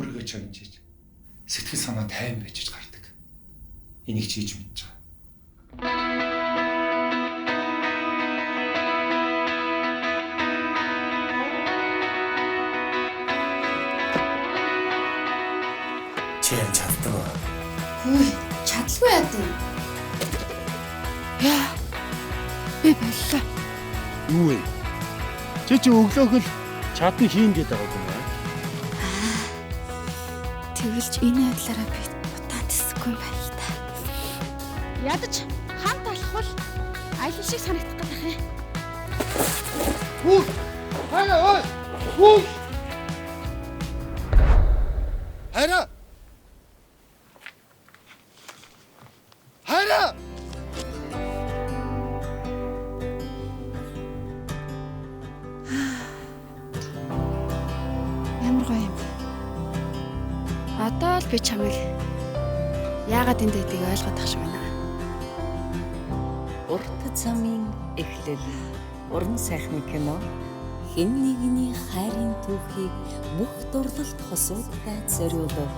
өөрийгөө чанжиж сэтгэл санаа тайван байж гардаг. Энийг чи хийж мэдж байгаа. Чи яа чаддаг ба? Хөөе, чадлагүй яа дий. Яа. Би боллоо. Юу вэ? Чи өглөөх л чадна хийн гээд байгаа юм аа. Тэгэлж энэ байдлаараа би утаан тэсэхгүй юм байна л да. Ядаж хамт алхвал аялал шиг санагдах гэдэг юм. Хүү! Хайра ой! Хүү! Хайра! Хайра! Ямар гоё юм. Одоо л би чамайг яагаад энд байдгийг ойлгоод ах шиг байна. Урт замын эхлэл. Уран сайхны кино хэн нэгний хайрын түүхийг бүх дурлалт хосуудтай зориулав.